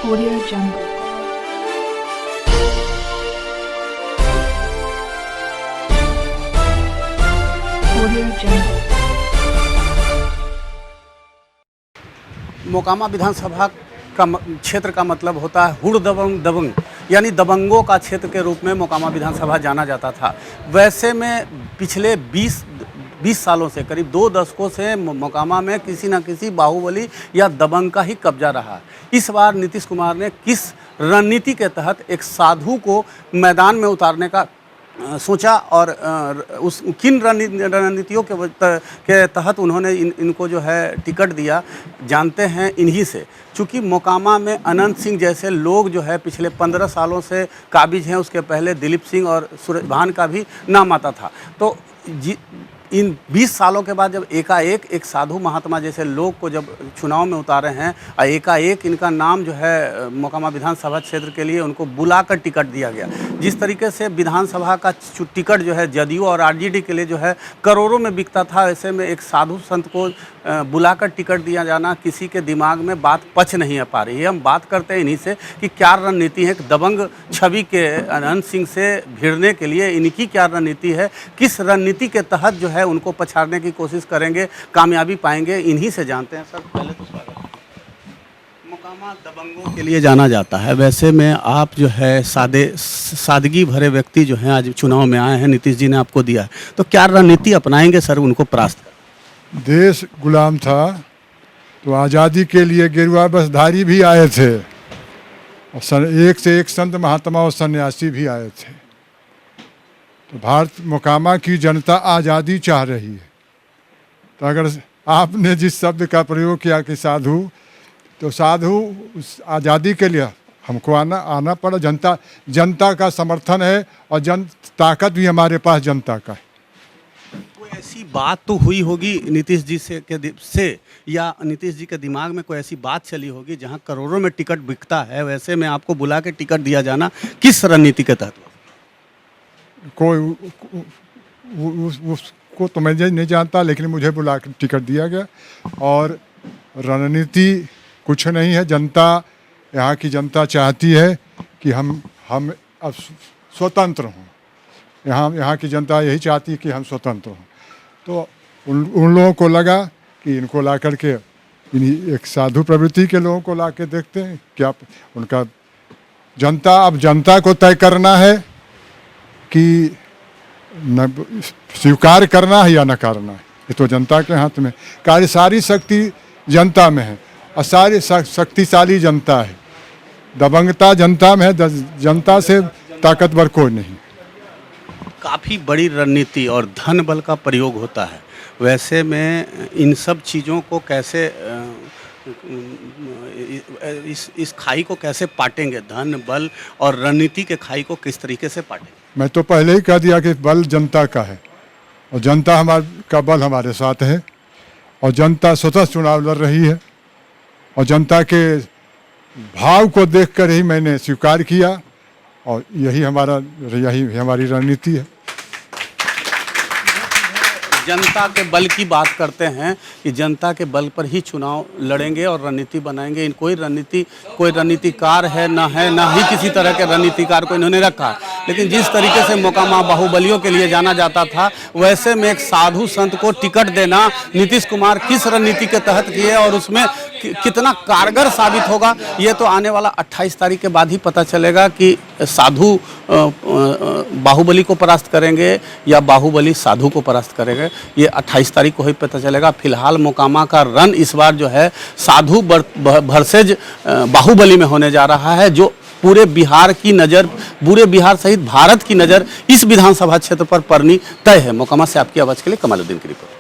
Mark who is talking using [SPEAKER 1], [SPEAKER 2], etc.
[SPEAKER 1] Audio Jungle. Audio Jungle.
[SPEAKER 2] Mokama विधानसभा का क्षेत्र का मतलब होता है हुड़ दबंग दबंग, यानी दबंगों का क्षेत्र के रूप में मोकामा विधानसभा जाना जाता था। वैसे में पिछले 20 सालों से, करीब 2 दशकों से मोकामा में किसी न किसी बाहुबली या दबंग का ही कब्जा रहा है। इस बार नीतीश कुमार ने किस रणनीति के तहत एक साधु को मैदान में उतारने का सोचा और उस किन रणनीतियों के तहत उन्होंने इनको जो है टिकट दिया, जानते हैं इन्हीं से। चूँकि मोकामा में अनंत सिंह जैसे लोग जो है पिछले 15 सालों से काबिज हैं। उसके पहले दिलीप सिंह और सूरज भान का भी नाम आता था। तो इन 20 सालों के बाद जब एकाएक एक साधु महात्मा जैसे लोग को जब चुनाव में उतारे हैं और एकाएक इनका नाम जो है मोकामा विधानसभा क्षेत्र के लिए उनको बुलाकर टिकट दिया गया। जिस तरीके से विधानसभा का टिकट जो है जदयू और आरजेडी के लिए जो है करोड़ों में बिकता था, ऐसे में एक साधु संत को बुलाकर टिकट दिया जाना किसी के दिमाग में बात पच नहीं आ पा रही है। हम बात करते हैं इन्हीं से कि क्या रणनीति है, दबंग छवि के अनंत सिंह से भिड़ने के लिए इनकी क्या रणनीति है, किस रणनीति के तहत जो है उनको पछाड़ने की कोशिश करेंगे, कामयाबी पाएंगे, इन्हीं से जानते हैं। सर पहले तो स्वागत। मोकामा दबंगों के लिए जाना जाता है, वैसे में आप जो है सादगी भरे व्यक्ति जो हैं आज चुनाव में आए हैं, नीतीश जी ने आपको दिया है, तो क्या रणनीति अपनाएंगे सर उनको परास्त?
[SPEAKER 3] देश गुलाम था तो आज़ादी के लिए गेरुआ बसधारी भी आए थे और एक से एक संत महात्मा और सन्यासी भी आए थे। तो भारत मोकामा की जनता आज़ादी चाह रही है। तो अगर आपने जिस शब्द का प्रयोग किया कि साधु, तो साधु उस आज़ादी के लिए हमको आना पड़ा। जनता का समर्थन है और ताकत भी हमारे पास जनता का है।
[SPEAKER 2] कोई ऐसी बात तो हुई होगी नीतीश जी से या नीतीश जी के दिमाग में कोई ऐसी बात चली होगी जहां करोड़ों में टिकट बिकता है, वैसे में आपको बुला के टिकट दिया जाना किस रणनीति के तहत?
[SPEAKER 3] कोई उसको तो मैं नहीं जानता, लेकिन मुझे बुला के टिकट दिया गया। और रणनीति कुछ नहीं है। जनता, यहाँ की जनता चाहती है कि हम अब स्वतंत्र हों। यहाँ की जनता यही चाहती है कि हम स्वतंत्र हों। तो उन लोगों को लगा कि इनको ला करके एक साधु प्रवृत्ति के लोगों को ला के देखते हैं क्या उनका जनता को तय करना है कि स्वीकार करना है या न करना है। ये तो जनता के हाथ में। सारी शक्ति जनता में है और सारी शक्तिशाली जनता है। दबंगता जनता में है, जनता से ताकतवर कोई नहीं।
[SPEAKER 2] काफ़ी बड़ी रणनीति और धन बल का प्रयोग होता है, वैसे में इन सब चीज़ों को कैसे इस खाई को कैसे पाटेंगे? धन बल और रणनीति के खाई को किस तरीके से पाटेंगे?
[SPEAKER 3] मैं तो पहले ही कह दिया कि बल जनता का है और जनता का बल हमारे साथ है और जनता स्वतः चुनाव लड़ रही है और जनता के भाव को देखकर ही मैंने स्वीकार किया और यही हमारी रणनीति है।
[SPEAKER 2] जनता के बल की बात करते हैं कि जनता के बल पर ही चुनाव लड़ेंगे और रणनीति बनाएंगे। इन कोई रणनीतिकार है ना ही किसी तरह के रणनीतिकार को इन्होंने रखा। लेकिन जिस तरीके से मोकामा बाहुबलियों के लिए जाना जाता था, वैसे में एक साधु संत को टिकट देना नीतीश कुमार किस रणनीति के तहत किए और उसमें कितना कारगर साबित होगा, ये तो आने वाला 28 तारीख के बाद ही पता चलेगा कि साधु बाहुबली को परास्त करेंगे या बाहुबली साधु को परास्त करेंगे। ये 28 तारीख को ही पता चलेगा। फिलहाल मोकामा का रन इस बार जो है साधु वर्सेज बाहुबली में होने जा रहा है, जो पूरे बिहार सहित भारत की नज़र इस विधानसभा क्षेत्र पर पड़नी तय है। मोकामा से आपकी आवाज़ के लिए कमालुद्दीन की रिपोर्ट।